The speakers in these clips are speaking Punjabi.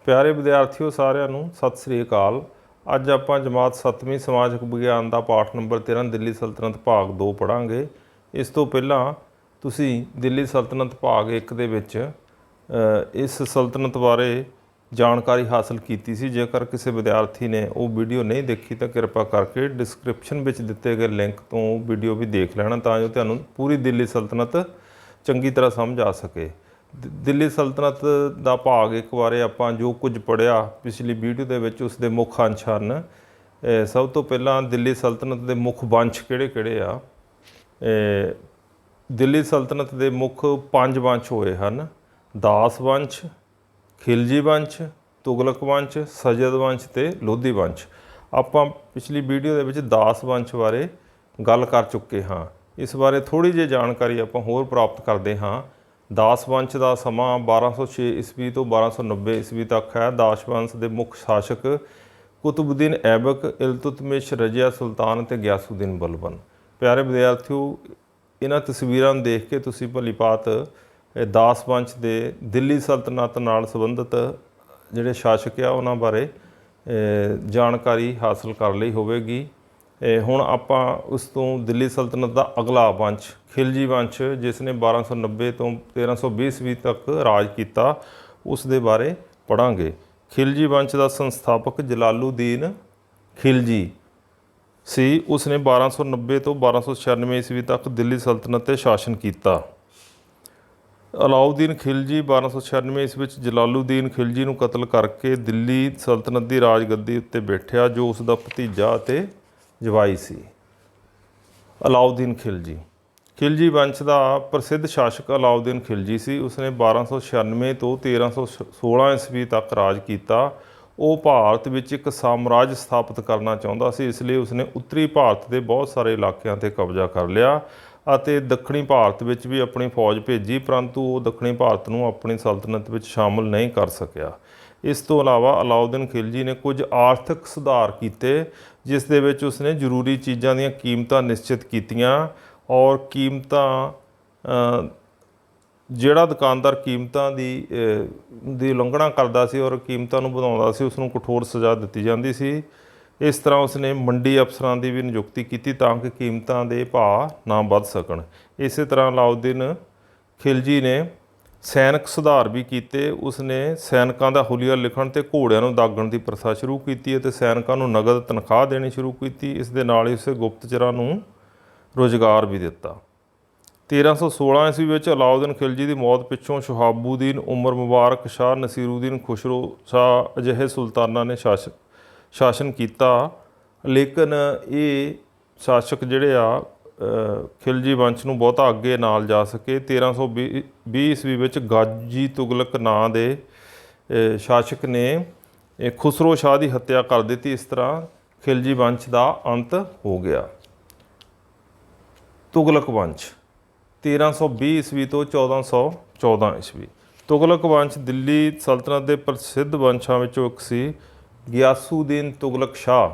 प्यारे विद्यार्थियों सारिਆਂ ਨੂੰ सत श्री अकाल। ਅੱਜ ਆਪਾਂ जमात 7ਵੀਂ ਸਮਾਜਿਕ ਵਿਗਿਆਨ ਦਾ ਪਾਠ ਨੰਬਰ 13 ਦਿੱਲੀ ਸਲਤਨਤ ਭਾਗ 2 ਪੜਾਂਗੇ। ਇਸ ਤੋਂ ਪਹਿਲਾਂ ਤੁਸੀਂ ਦਿੱਲੀ ਸਲਤਨਤ ਭਾਗ 1 ਦੇ ਵਿੱਚ ਇਸ ਸਲਤਨਤ ਬਾਰੇ ਜਾਣਕਾਰੀ ਹਾਸਲ ਕੀਤੀ ਸੀ। ਜੇਕਰ ਕਿਸੇ ਵਿਦਿਆਰਥੀ ਨੇ ਉਹ ਵੀਡੀਓ ਨਹੀਂ ਦੇਖੀ ਤਾਂ ਕਿਰਪਾ ਕਰਕੇ ਡਿਸਕ੍ਰਿਪਸ਼ਨ ਵਿੱਚ ਦਿੱਤੇ ਗਏ ਲਿੰਕ ਤੋਂ ਵੀਡੀਓ ਵੀ ਦੇਖ ਲੈਣਾ ਤਾਂ ਜੋ ਤੁਹਾਨੂੰ ਪੂਰੀ ਦਿੱਲੀ ਸਲਤਨਤ ਚੰਗੀ ਤਰ੍ਹਾਂ ਸਮਝ ਆ ਸਕੇ। ਦਿੱਲੀ ਸਲਤਨਤ ਦਾ ਭਾਗ ਇੱਕ ਬਾਰੇ ਆਪਾਂ ਜੋ ਕੁਝ ਪੜ੍ਹਿਆ ਪਿਛਲੀ ਵੀਡੀਓ ਦੇ ਵਿੱਚ ਉਸ ਦੇ ਮੁੱਖ ਅੰਸ਼ ਹਨ। ਸਭ ਤੋਂ ਪਹਿਲਾਂ ਦਿੱਲੀ ਸਲਤਨਤ ਦੇ ਮੁੱਖ ਵੰਸ਼ ਕਿਹੜੇ ਆ। ਦਿੱਲੀ ਸਲਤਨਤ ਦੇ ਮੁੱਖ 5 ਵੰਸ਼ ਹੋਏ ਹਨ। ਦਾਸ ਵੰਸ਼, ਖਿਲਜੀ ਵੰਸ਼, ਤੁਗਲਕ ਵੰਸ਼, ਸਜਦ ਵੰਸ਼ ਤੇ ਲੋਧੀ ਵੰਸ਼। ਆਪਾਂ ਪਿਛਲੀ ਵੀਡੀਓ ਦੇ ਵਿੱਚ ਦਾਸ ਵੰਸ਼ ਬਾਰੇ ਗੱਲ ਕਰ ਚੁੱਕੇ ਹਾਂ। ਇਸ ਬਾਰੇ ਥੋੜ੍ਹੀ ਜਿਹੀ ਜਾਣਕਾਰੀ ਆਪਾਂ ਹੋਰ ਪ੍ਰਾਪਤ ਕਰਦੇ ਹਾਂ। ਦਾਸ ਵੰਸ਼ ਦਾ ਸਮਾਂ 1206 ਈਸਵੀ ਤੋਂ 1290 ਈਸਵੀ ਤੱਕ ਹੈ। ਦਾਸ ਵੰਸ਼ ਦੇ ਮੁੱਖ ਸ਼ਾਸਕ ਕੁਤਬੁਦੀਨ ਐਬਕ, ਇਲਤੁਤਮਿਸ਼, ਰਜ਼ੀਆ ਸੁਲਤਾਨ ਅਤੇ ਗਿਆਸੁਦੀਨ ਬਲਬਨ। ਪਿਆਰੇ ਵਿਦਿਆਰਥੀਓ, ਇਹਨਾਂ ਤਸਵੀਰਾਂ ਨੂੰ ਦੇਖ ਕੇ ਤੁਸੀਂ ਭਲੀ ਭਾਂਤ ਦਾਸ ਵੰਸ਼ ਦੇ ਦਿੱਲੀ ਸਲਤਨਤ ਨਾਲ ਸੰਬੰਧਿਤ ਜਿਹੜੇ ਸ਼ਾਸਕ ਆ ਉਹਨਾਂ ਬਾਰੇ ਜਾਣਕਾਰੀ ਹਾਸਲ ਕਰ ਲਈ ਹੋਵੇਗੀ। ਹੁਣ ਆਪਾਂ ਉਸ ਤੋਂ ਦਿੱਲੀ ਸਲਤਨਤ ਦਾ ਅਗਲਾ ਵੰਸ਼ ਖਿਲਜੀ ਵੰਸ਼, ਜਿਸ ਨੇ 1290 ਤੋਂ 1320 ਈਸਵੀ ਤੱਕ ਰਾਜ ਕੀਤਾ, ਉਸ ਦੇ ਬਾਰੇ ਪੜ੍ਹਾਂਗੇ। ਖਿਲਜੀ ਵੰਸ਼ ਦਾ ਸੰਸਥਾਪਕ ਜਲਾਲੂਦੀਨ ਖਿਲਜੀ ਸੀ। ਉਸ ਨੇ 1290 ਤੋਂ 1296 ਈਸਵੀ ਤੱਕ ਦਿੱਲੀ ਸਲਤਨਤ 'ਤੇ ਸ਼ਾਸਨ ਕੀਤਾ। ਅਲਾਉਦੀਨ ਖਿਲਜੀ 1296 ਈਸਵੀ ਵਿੱਚ ਜਲਾਲੂਦੀਨ ਖਿਲਜੀ ਨੂੰ ਕਤਲ ਕਰਕੇ ਦਿੱਲੀ ਸਲਤਨਤ ਦੀ ਰਾਜਗੱਦੀ ਉੱਤੇ ਬੈਠਿਆ, ਜੋ ਉਸ ਦਾ ਭਤੀਜਾ ਅਤੇ ਜਵਾਈ ਸੀ। ਅਲਾਉਦੀਨ ਖਿਲਜੀ ਖਿਲਜੀ ਵੰਸ਼ ਦਾ ਪ੍ਰਸਿੱਧ ਸ਼ਾਸਕ ਅਲਾਉਦੀਨ ਖਿਲਜੀ ਸੀ। ਉਸਨੇ 1296 ਤੋਂ 1316 ਈਸਵੀ ਤੱਕ ਰਾਜ ਕੀਤਾ। ਉਹ ਭਾਰਤ ਵਿੱਚ ਇੱਕ ਸਾਮਰਾਜ ਸਥਾਪਿਤ ਕਰਨਾ ਚਾਹੁੰਦਾ ਸੀ, ਇਸ ਲਈ ਉਸਨੇ ਉੱਤਰੀ ਭਾਰਤ ਦੇ ਬਹੁਤ ਸਾਰੇ ਇਲਾਕਿਆਂ 'ਤੇ ਕਬਜ਼ਾ ਕਰ ਲਿਆ ਅਤੇ ਦੱਖਣੀ ਭਾਰਤ ਵਿੱਚ ਵੀ ਆਪਣੀ ਫੌਜ ਭੇਜੀ, ਪਰੰਤੂ ਉਹ ਦੱਖਣੀ ਭਾਰਤ ਨੂੰ ਆਪਣੀ ਸਲਤਨਤ ਵਿੱਚ ਸ਼ਾਮਲ ਨਹੀਂ ਕਰ ਸਕਿਆ। ਇਸ ਤੋਂ ਇਲਾਵਾ ਅਲਾਉਦੀਨ ਖਿਲਜੀ ਨੇ ਕੁਝ ਆਰਥਿਕ ਸੁਧਾਰ ਕੀਤੇ, ਜਿਸ ਦੇ ਵਿੱਚ ਉਸਨੇ ਜ਼ਰੂਰੀ ਚੀਜ਼ਾਂ ਦੀਆਂ ਕੀਮਤਾਂ ਨਿਸ਼ਚਿਤ ਕੀਤੀਆਂ ਔਰ ਕੀਮਤਾਂ ਜਿਹੜਾ ਦੁਕਾਨਦਾਰ ਕੀਮਤਾਂ ਦੀ ਉਲੰਘਣਾ ਕਰਦਾ ਸੀ ਔਰ ਕੀਮਤਾਂ ਨੂੰ ਵਧਾਉਂਦਾ ਸੀ, ਉਸ ਨੂੰ ਕਠੋਰ ਸਜ਼ਾ ਦਿੱਤੀ ਜਾਂਦੀ ਸੀ। ਇਸ ਤਰ੍ਹਾਂ ਉਸਨੇ ਮੰਡੀ ਅਫਸਰਾਂ ਦੀ ਵੀ ਨਿਯੁਕਤੀ ਕੀਤੀ ਤਾਂ ਕਿ ਕੀਮਤਾਂ ਦੇ ਭਾਅ ਨਾ ਵੱਧ ਸਕਣ। ਇਸੇ ਤਰ੍ਹਾਂ ਅਲਾਉਦੀਨ ਖਿਲਜੀ ਨੇ ਸੈਨਿਕ ਸੁਧਾਰ ਵੀ ਕੀਤੇ। ਉਸਨੇ ਸੈਨਿਕਾਂ ਦਾ ਹੁਲੀਆ ਲਿਖਣ ਅਤੇ ਘੋੜਿਆਂ ਨੂੰ ਦਾਗਣ ਦੀ ਪ੍ਰਥਾ ਸ਼ੁਰੂ ਕੀਤੀ ਅਤੇ ਸੈਨਿਕਾਂ ਨੂੰ ਨਗਦ ਤਨਖਾਹ ਦੇਣੀ ਸ਼ੁਰੂ ਕੀਤੀ। ਇਸ ਦੇ ਨਾਲ ਹੀ ਉਸੇ ਗੁਪਤਚਰਾਂ ਨੂੰ ਰੁਜ਼ਗਾਰ ਵੀ ਦਿੱਤਾ। 1316 ਈਸਵੀ ਵਿੱਚ ਅਲਾਉਦੀਨ ਖਿਲਜੀ ਦੀ ਮੌਤ ਪਿੱਛੋਂ ਸ਼ਹਾਬੂਦੀਨ, ਉਮਰ ਮੁਬਾਰਕ ਸ਼ਾਹ, ਨਸੀਰੂਦੀਨ ਖੁਸਰੋ ਸ਼ਾਹ ਅਜਿਹੇ ਸੁਲਤਾਨਾਂ ਨੇ ਸ਼ਾਸਨ ਕੀਤਾ, ਲੇਕਿਨ ਇਹ ਸ਼ਾਸਕ ਜਿਹੜੇ ਆ ਖਿਲਜੀ ਵੰਸ਼ ਨੂੰ ਬਹੁਤਾ ਅੱਗੇ ਨਾਲ ਜਾ ਸਕੇ। 1320 ਈਸਵੀ ਵਿੱਚ ਗਾਜੀ ਤੁਗਲਕ ਨਾਂ ਦੇ ਸ਼ਾਸਕ ਨੇ ਖੁਸਰੋ ਸ਼ਾਹ ਦੀ ਹੱਤਿਆ ਕਰ ਦਿੱਤੀ। ਇਸ ਤਰ੍ਹਾਂ ਖਿਲਜੀ ਵੰਸ਼ ਦਾ ਅੰਤ ਹੋ ਗਿਆ। ਤੁਗਲਕ ਵੰਸ਼ 1320 ਈਸਵੀ ਤੋਂ 1414 ਈਸਵੀ। ਤੁਗਲਕ ਵੰਸ਼ ਦਿੱਲੀ ਸਲਤਨਤ ਦੇ ਪ੍ਰਸਿੱਧ ਵੰਸ਼ਾਂ ਵਿੱਚੋਂ ਇੱਕ ਸੀ। ਗਿਆਸੂਦੀਨ ਤੁਗਲਕ ਸ਼ਾਹ,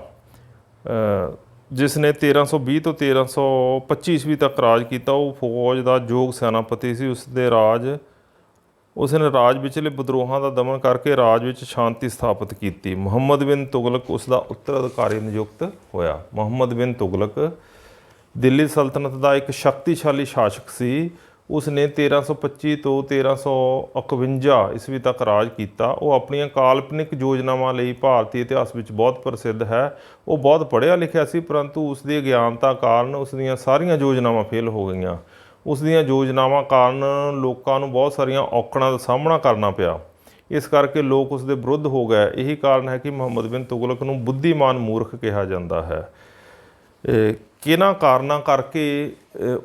ਜਿਸ ਨੇ 1320 ਤੋਂ 1325 ਈਸਵੀ ਤੱਕ ਰਾਜ ਕੀਤਾ, ਉਹ ਫੌਜ ਦਾ ਯੋਗ ਸੈਨਾਪਤੀ ਸੀ। ਉਸਨੇ ਰਾਜ ਵਿਚਲੇ ਵਿਦਰੋਹਾਂ ਦਾ ਦਮਨ ਕਰਕੇ ਰਾਜ ਵਿੱਚ ਸ਼ਾਂਤੀ ਸਥਾਪਿਤ ਕੀਤੀ। ਮੁਹੰਮਦ ਬਿਨ ਤੁਗਲਕ ਉਸ ਦਾ ਉੱਤਰਾਧਿਕਾਰੀ ਨਿਯੁਕਤ ਹੋਇਆ। ਮੁਹੰਮਦ ਬਿਨ ਤੁਗਲਕ ਦਿੱਲੀ ਸਲਤਨਤ ਦਾ ਇੱਕ ਸ਼ਕਤੀਸ਼ਾਲੀ ਸ਼ਾਸਕ ਸੀ। ਉਸਨੇ 1325 ਤੋਂ 1351 ਈਸਵੀ ਤੱਕ ਰਾਜ ਕੀਤਾ। ਉਹ ਆਪਣੀਆਂ ਕਾਲਪਨਿਕ ਯੋਜਨਾਵਾਂ ਲਈ ਭਾਰਤੀ ਇਤਿਹਾਸ ਵਿੱਚ ਬਹੁਤ ਪ੍ਰਸਿੱਧ ਹੈ। ਉਹ ਬਹੁਤ ਪੜ੍ਹਿਆ ਲਿਖਿਆ ਸੀ, ਪਰੰਤੂ ਉਸ ਦੀ ਅਗਿਆਨਤਾ ਕਾਰਨ ਉਸ ਦੀਆਂ ਸਾਰੀਆਂ ਯੋਜਨਾਵਾਂ ਫੇਲ ਹੋ ਗਈਆਂ। ਉਸ ਦੀਆਂ ਯੋਜਨਾਵਾਂ ਕਾਰਨ ਲੋਕਾਂ ਨੂੰ ਬਹੁਤ ਸਾਰੀਆਂ ਔਕੜਾਂ ਦਾ ਸਾਹਮਣਾ ਕਰਨਾ ਪਿਆ। ਇਸ ਕਰਕੇ ਲੋਕ ਉਸ ਦੇ ਵਿਰੁੱਧ ਹੋ ਗਏ। ਇਹੀ ਕਾਰਨ ਹੈ ਕਿ ਮੁਹੰਮਦ ਬਿਨ ਤੁਗਲਕ ਨੂੰ ਬੁੱਧੀਮਾਨ ਮੂਰਖ ਕਿਹਾ ਜਾਂਦਾ ਹੈ। ਕਿਹਨਾਂ ਕਾਰਨਾਂ ਕਰਕੇ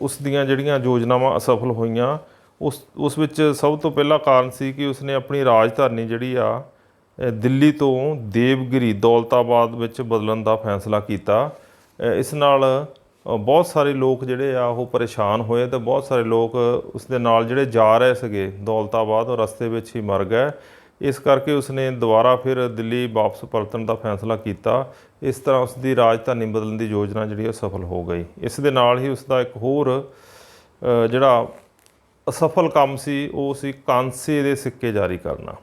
ਉਸ ਦੀਆਂ ਜਿਹੜੀਆਂ ਯੋਜਨਾਵਾਂ ਅਸਫਲ ਹੋਈਆਂ, ਉਸ ਵਿੱਚ ਸਭ ਤੋਂ ਪਹਿਲਾ ਕਾਰਨ ਸੀ ਕਿ ਉਸਨੇ ਆਪਣੀ ਰਾਜਧਾਨੀ ਜਿਹੜੀ ਆ ਦਿੱਲੀ ਤੋਂ ਦੇਵਗਿਰੀ ਦੌਲਤਾਬਾਦ ਵਿੱਚ ਬਦਲਣ ਦਾ ਫੈਸਲਾ ਕੀਤਾ। ਇਸ ਨਾਲ ਬਹੁਤ ਸਾਰੇ ਲੋਕ ਜਿਹੜੇ ਆ ਉਹ ਪਰੇਸ਼ਾਨ ਹੋਏ ਅਤੇ ਬਹੁਤ ਸਾਰੇ ਲੋਕ ਉਸ ਦੇ ਨਾਲ ਜਿਹੜੇ ਜਾ ਰਹੇ ਸੀਗੇ ਦੌਲਤਾਬਾਦ, ਉਹ ਰਸਤੇ ਵਿੱਚ ਹੀ ਮਰ ਗਏ। ਇਸ ਕਰਕੇ ਉਸਨੇ ਦੁਬਾਰਾ ਫਿਰ ਦਿੱਲੀ ਵਾਪਸ ਪਰਤਣ ਦਾ ਫੈਸਲਾ ਕੀਤਾ। ਇਸ ਤਰ੍ਹਾਂ ਉਸ ਦੀ ਰਾਜਧਾਨੀ ਬਦਲਣ ਦੀ ਯੋਜਨਾ ਜਿਹੜੀ ਉਹ ਸਫਲ ਹੋ ਗਈ। ਇਸ ਦੇ ਨਾਲ ਹੀ ਉਸ ਦਾ ਇੱਕ ਹੋਰ ਜਿਹੜਾ ਅਸਫਲ ਕੰਮ ਸੀ ਉਹ ਸੀ ਕਾਂਸੇ ਦੇ ਸਿੱਕੇ ਜਾਰੀ ਕਰਨਾ।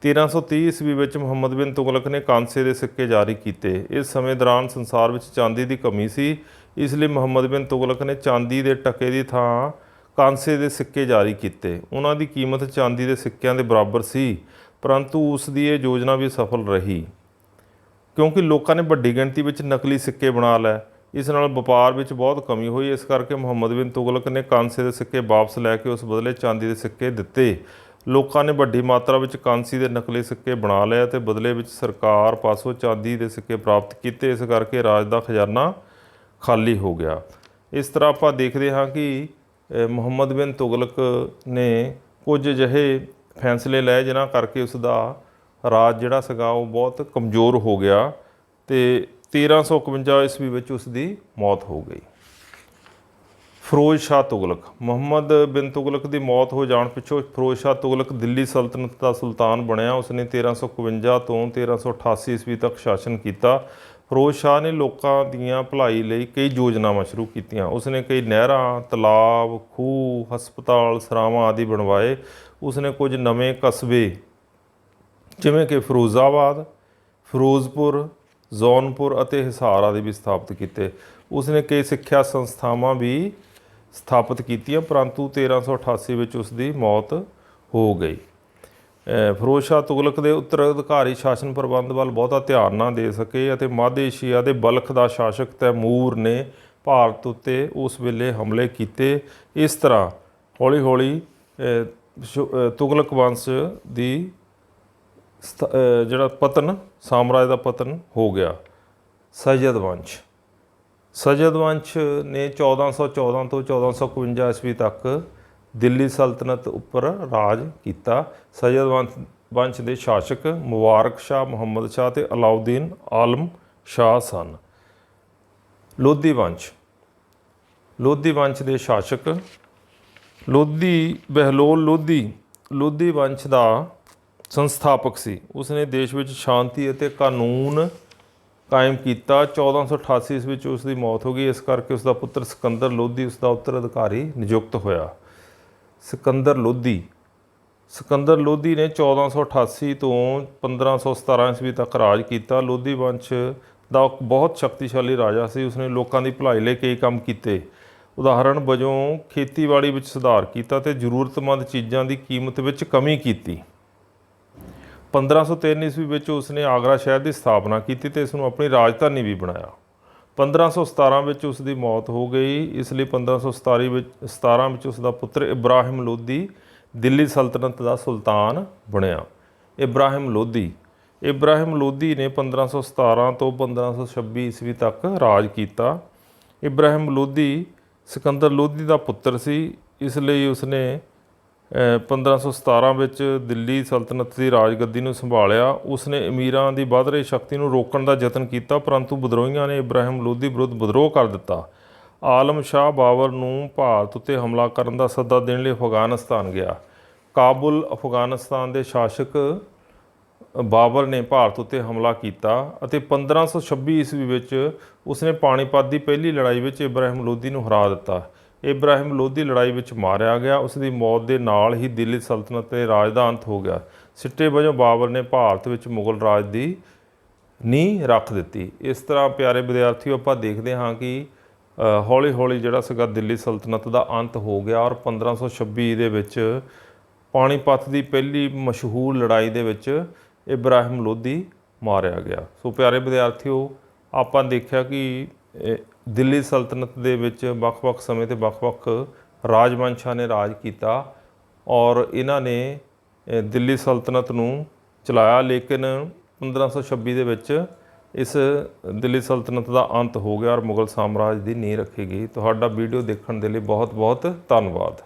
1330 ਈਸਵੀ ਵਿੱਚ ਮੁਹੰਮਦ ਬਿਨ ਤੁਗਲਕ ਨੇ ਕਾਂਸੇ ਦੇ ਸਿੱਕੇ ਜਾਰੀ ਕੀਤੇ। ਇਸ ਸਮੇਂ ਦੌਰਾਨ ਸੰਸਾਰ ਵਿੱਚ ਚਾਂਦੀ ਦੀ ਕਮੀ ਸੀ, ਇਸ ਲਈ ਮੁਹੰਮਦ ਬਿਨ ਤੁਗਲਕ ਨੇ ਚਾਂਦੀ ਦੇ ਟਕੇ ਦੀ ਥਾਂ ਕਾਂਸੇ ਦੇ ਸਿੱਕੇ ਜਾਰੀ ਕੀਤੇ। ਉਹਨਾਂ ਦੀ ਕੀਮਤ ਚਾਂਦੀ ਦੇ ਸਿੱਕਿਆਂ ਦੇ ਬਰਾਬਰ ਸੀ, ਪਰੰਤੂ ਉਸ ਦੀ ਇਹ ਯੋਜਨਾ ਵੀ ਸਫਲ ਰਹੀ ਕਿਉਂਕਿ ਲੋਕਾਂ ਨੇ ਵੱਡੀ ਗਿਣਤੀ ਵਿੱਚ ਨਕਲੀ ਸਿੱਕੇ ਬਣਾ ਲਏ। ਇਸ ਨਾਲ ਵਪਾਰ ਵਿੱਚ ਬਹੁਤ ਕਮੀ ਹੋਈ। ਇਸ ਕਰਕੇ ਮੁਹੰਮਦ ਬਿਨ ਤੁਗਲਕ ਨੇ ਕਾਂਸੇ ਦੇ ਸਿੱਕੇ ਵਾਪਸ ਲੈ ਕੇ ਉਸ ਬਦਲੇ ਚਾਂਦੀ ਦੇ ਸਿੱਕੇ ਦਿੱਤੇ। ਲੋਕਾਂ ਨੇ ਵੱਡੀ ਮਾਤਰਾ ਵਿੱਚ ਕਾਂਸੀ ਦੇ ਨਕਲੀ ਸਿੱਕੇ ਬਣਾ ਲਏ ਅਤੇ ਬਦਲੇ ਵਿੱਚ ਸਰਕਾਰ ਪਾਸੋਂ ਚਾਂਦੀ ਦੇ ਸਿੱਕੇ ਪ੍ਰਾਪਤ ਕੀਤੇ। ਇਸ ਕਰਕੇ ਰਾਜ ਦਾ ਖਜ਼ਾਨਾ ਖਾਲੀ ਹੋ ਗਿਆ। ਇਸ ਤਰ੍ਹਾਂ ਆਪਾਂ ਦੇਖਦੇ ਹਾਂ ਕਿ ਮੁਹੰਮਦ ਬਿਨ ਤੁਗਲਕ ਨੇ ਕੁਝ ਅਜਿਹੇ ਫੈਸਲੇ ਲਏ ਜਿਨ੍ਹਾਂ ਕਰਕੇ ਉਸ ਦਾ ਰਾਜ ਜਿਹੜਾ ਸੀਗਾ ਉਹ ਬਹੁਤ ਕਮਜ਼ੋਰ ਹੋ ਗਿਆ ਅਤੇ 1351 ਈਸਵੀ ਵਿੱਚ ਉਸ ਦੀ ਮੌਤ ਹੋ ਗਈ। ਫਿਰੋਜ਼ ਸ਼ਾਹ ਤੁਗਲਕ। ਮੁਹੰਮਦ ਬਿਨ ਤੁਗਲਕ ਦੀ ਮੌਤ ਹੋ ਜਾਣ ਪਿੱਛੋਂ ਫਿਰੋਜ਼ ਸ਼ਾਹ ਤੁਗਲਕ ਦਿੱਲੀ ਸਲਤਨਤ ਦਾ ਸੁਲਤਾਨ ਬਣਿਆ। ਉਸਨੇ 1351 ਤੋਂ 1388 ਈਸਵੀ ਤੱਕ ਸ਼ਾਸਨ ਕੀਤਾ। ਫਿਰੋਜ਼ ਸ਼ਾਹ ਨੇ ਲੋਕਾਂ ਦੀਆਂ ਭਲਾਈ ਲਈ ਕਈ ਯੋਜਨਾਵਾਂ ਸ਼ੁਰੂ ਕੀਤੀਆਂ। ਉਸਨੇ ਕਈ ਨਹਿਰਾਂ, ਤਲਾਬ, ਖੂਹ, ਹਸਪਤਾਲ, ਸਰਾਵਾਂ ਆਦਿ ਬਣਵਾਏ। ਉਸਨੇ ਕੁਝ ਨਵੇਂ ਕਸਬੇ ਜਿਵੇਂ ਕਿ ਫਿਰੋਜ਼ਾਬਾਦ, ਫਿਰੋਜ਼ਪੁਰ, ਜੌਨਪੁਰ ਅਤੇ ਹਿਸਾਰ ਆਦਿ ਵੀ ਸਥਾਪਿਤ ਕੀਤੇ। ਉਸਨੇ ਕਈ ਸਿੱਖਿਆ ਸੰਸਥਾਵਾਂ ਵੀ ਸਥਾਪਿਤ ਕੀਤੀਆਂ, ਪਰੰਤੂ 1388 ਵਿੱਚ ਉਸ ਦੀ ਮੌਤ ਹੋ ਗਈ। ਫਿਰੋਜ਼ ਸ਼ਾਹ ਤੁਗਲਕ ਦੇ ਉੱਤਰਾਧਿਕਾਰੀ ਸ਼ਾਸਨ ਪ੍ਰਬੰਧ ਵੱਲ ਬਹੁਤਾ ਧਿਆਨ ਨਾ ਦੇ ਸਕੇ ਅਤੇ ਮੱਧ ਏਸ਼ੀਆ ਦੇ ਬਲਖ ਦਾ ਸ਼ਾਸਕ ਤੈਮੂਰ ਨੇ ਭਾਰਤ ਉੱਤੇ ਉਸ ਵੇਲੇ ਹਮਲੇ ਕੀਤੇ। ਇਸ ਤਰ੍ਹਾਂ ਹੌਲੀ ਹੌਲੀ ਤੁਗਲਕ ਵੰਸ਼ ਦੀ ਜਿਹੜਾ ਪਤਨ, ਸਾਮਰਾਜ ਦਾ ਪਤਨ ਹੋ ਗਿਆ। ਸਯਦ ਵੰਸ਼। ਸਯਦ ਵੰਸ਼ ਨੇ 1414 ਤੋਂ 1451 ਈਸਵੀ ਤੱਕ ਦਿੱਲੀ ਸਲਤਨਤ ਉੱਪਰ ਰਾਜ ਕੀਤਾ। ਸਯਦ ਵੰਸ਼ ਦੇ ਸ਼ਾਸਕ ਮੁਬਾਰਕ ਸ਼ਾਹ, ਮੁਹੰਮਦ ਸ਼ਾਹ ਅਤੇ ਅਲਾਉਦੀਨ ਆਲਮ ਸ਼ਾਹ ਸਨ। ਲੋਧੀ ਵੰਸ਼। ਲੋਧੀ ਵੰਸ਼ ਦੇ ਸ਼ਾਸਕ ਲੋਧੀ ਬਹਿਲੋਲ ਲੋਧੀ ਵੰਸ਼ ਦਾ ਸੰਸਥਾਪਕ ਸੀ। ਉਸਨੇ ਦੇਸ਼ ਵਿੱਚ ਸ਼ਾਂਤੀ ਅਤੇ ਕਾਨੂੰਨ ਕਾਇਮ ਕੀਤਾ। 1488 ਈਸਵੀ ਵਿੱਚ ਉਸ ਦੀ ਮੌਤ ਹੋ ਗਈ। ਇਸ ਕਰਕੇ ਉਸ ਦਾ ਪੁੱਤਰ ਸਿਕੰਦਰ ਲੋਧੀ ਉਸ ਦਾ ਉੱਤਰਾਧਿਕਾਰੀ ਨਿਯੁਕਤ ਹੋਇਆ। ਸਿਕੰਦਰ ਲੋਧੀ ਨੇ 1488 ਤੋਂ 1517 ਈਸਵੀ ਤੱਕ ਰਾਜ ਕੀਤਾ। ਲੋਧੀ ਵੰਸ਼ ਦਾ ਬਹੁਤ ਸ਼ਕਤੀਸ਼ਾਲੀ ਰਾਜਾ ਸੀ। ਉਸਨੇ ਲੋਕਾਂ ਦੀ ਭਲਾਈ ਲਈ ਕਈ ਕੰਮ ਕੀਤੇ। ਉਦਾਹਰਣ ਵਜੋਂ ਖੇਤੀਬਾੜੀ ਵਿੱਚ ਸੁਧਾਰ ਕੀਤਾ ਅਤੇ ਜ਼ਰੂਰਤਮੰਦ ਚੀਜ਼ਾਂ ਦੀ ਕੀਮਤ ਵਿੱਚ ਕਮੀ ਕੀਤੀ। 1503 ਈਸਵੀ ਵਿੱਚ ਉਸਨੇ ਆਗਰਾ ਸ਼ਹਿਰ ਦੀ ਸਥਾਪਨਾ ਕੀਤੀ ਅਤੇ ਇਸ ਨੂੰ ਆਪਣੀ ਰਾਜਧਾਨੀ ਵੀ ਬਣਾਇਆ। 1517 ਵਿੱਚ ਉਸ ਦੀ ਮੌਤ ਹੋ ਗਈ। ਇਸ ਲਈ 1517 ਵਿੱਚ ਉਸ ਦਾ ਪੁੱਤਰ ਇਬਰਾਹਿਮ ਲੋਧੀ ਦਿੱਲੀ ਸਲਤਨਤ ਦਾ ਸੁਲਤਾਨ ਬਣਿਆ। ਇਬਰਾਹਿਮ ਲੋਧੀ ਨੇ 1517 ਤੋਂ 1526 ਈਸਵੀ ਤੱਕ ਰਾਜ ਕੀਤਾ। ਇਬਰਾਹਿਮ ਲੋਧੀ ਸਿਕੰਦਰ ਲੋਧੀ ਦਾ ਪੁੱਤਰ ਸੀ, ਇਸ ਲਈ ਉਸਨੇ 1517 ਵਿੱਚ ਦਿੱਲੀ ਸਲਤਨਤ ਦੀ ਰਾਜਗੱਦੀ ਨੂੰ ਸੰਭਾਲਿਆ। ਉਸਨੇ ਅਮੀਰਾਂ ਦੀ ਵੱਧ ਰਹੀ ਸ਼ਕਤੀ ਨੂੰ ਰੋਕਣ ਦਾ ਯਤਨ ਕੀਤਾ, ਪਰੰਤੂ ਵਿਦਰੋਹੀਆਂ ਨੇ ਇਬਰਾਹਿਮ ਲੋਧੀ ਵਿਰੁੱਧ ਵਿਦਰੋਹ ਕਰ ਦਿੱਤਾ। ਆਲਮ ਸ਼ਾਹ ਬਾਬਰ ਨੂੰ ਭਾਰਤ ਉੱਤੇ ਹਮਲਾ ਕਰਨ ਦਾ ਸੱਦਾ ਦੇਣ ਲਈ ਅਫਗਾਨਿਸਤਾਨ ਗਿਆ। ਕਾਬੁਲ ਅਫਗਾਨਿਸਤਾਨ ਦੇ ਸ਼ਾਸਕ ਬਾਬਰ ਨੇ ਭਾਰਤ ਉੱਤੇ ਹਮਲਾ ਕੀਤਾ ਅਤੇ 1526 ਈਸਵੀ ਵਿੱਚ ਉਸਨੇ ਪਾਣੀਪਤ ਦੀ ਪਹਿਲੀ ਲੜਾਈ ਵਿੱਚ ਇਬਰਾਹਿਮ ਲੋਧੀ ਨੂੰ ਹਰਾ ਦਿੱਤਾ। ਇਬਰਾਹਿਮ ਲੋਧੀ ਲੜਾਈ ਵਿੱਚ ਮਾਰਿਆ ਗਿਆ। ਉਸ ਦੀ ਮੌਤ ਦੇ ਨਾਲ ਹੀ ਦਿੱਲੀ ਸਲਤਨਤ ਦੇ ਰਾਜ ਦਾ ਅੰਤ ਹੋ ਗਿਆ। ਸਿੱਟੇ ਵਜੋਂ ਬਾਬਰ ਨੇ ਭਾਰਤ ਵਿੱਚ ਮੁਗਲ ਰਾਜ ਦੀ ਨੀਂਹ ਰੱਖ ਦਿੱਤੀ। ਇਸ ਤਰ੍ਹਾਂ ਪਿਆਰੇ ਵਿਦਿਆਰਥੀਓ, ਆਪਾਂ ਦੇਖਦੇ ਹਾਂ ਕਿ ਹੌਲੀ ਹੌਲੀ ਜਿਹੜਾ ਸੀਗਾ ਦਿੱਲੀ ਸਲਤਨਤ ਦਾ ਅੰਤ ਹੋ ਗਿਆ ਔਰ 1526 ਦੇ ਵਿੱਚ ਪਾਣੀਪਤ ਦੀ ਪਹਿਲੀ ਮਸ਼ਹੂਰ ਲੜਾਈ ਦੇ ਵਿੱਚ ਇਬਰਾਹਿਮ ਲੋਧੀ ਮਾਰਿਆ ਗਿਆ। ਸੋ ਪਿਆਰੇ ਵਿਦਿਆਰਥੀਓ, ਆਪਾਂ ਦੇਖਿਆ ਕਿ ਦਿੱਲੀ ਸਲਤਨਤ ਦੇ ਵਿੱਚ ਵੱਖ-ਵੱਖ ਸਮੇਂ 'ਤੇ ਵੱਖ-ਵੱਖ ਰਾਜਵੰਸ਼ਾਂ ਨੇ ਰਾਜ ਕੀਤਾ ਔਰ ਇਹਨਾਂ ਨੇ ਦਿੱਲੀ ਸਲਤਨਤ ਨੂੰ ਚਲਾਇਆ, ਲੇਕਿਨ 1526 ਦੇ ਵਿੱਚ ਇਸ ਦਿੱਲੀ ਸਲਤਨਤ ਦਾ ਅੰਤ ਹੋ ਗਿਆ ਔਰ ਮੁਗਲ ਸਾਮਰਾਜ ਦੀ ਨੀਂਹ ਰੱਖੀ ਗਈ। ਤੁਹਾਡਾ ਵੀਡੀਓ ਦੇਖਣ ਦੇ ਲਈ ਬਹੁਤ ਬਹੁਤ ਧੰਨਵਾਦ।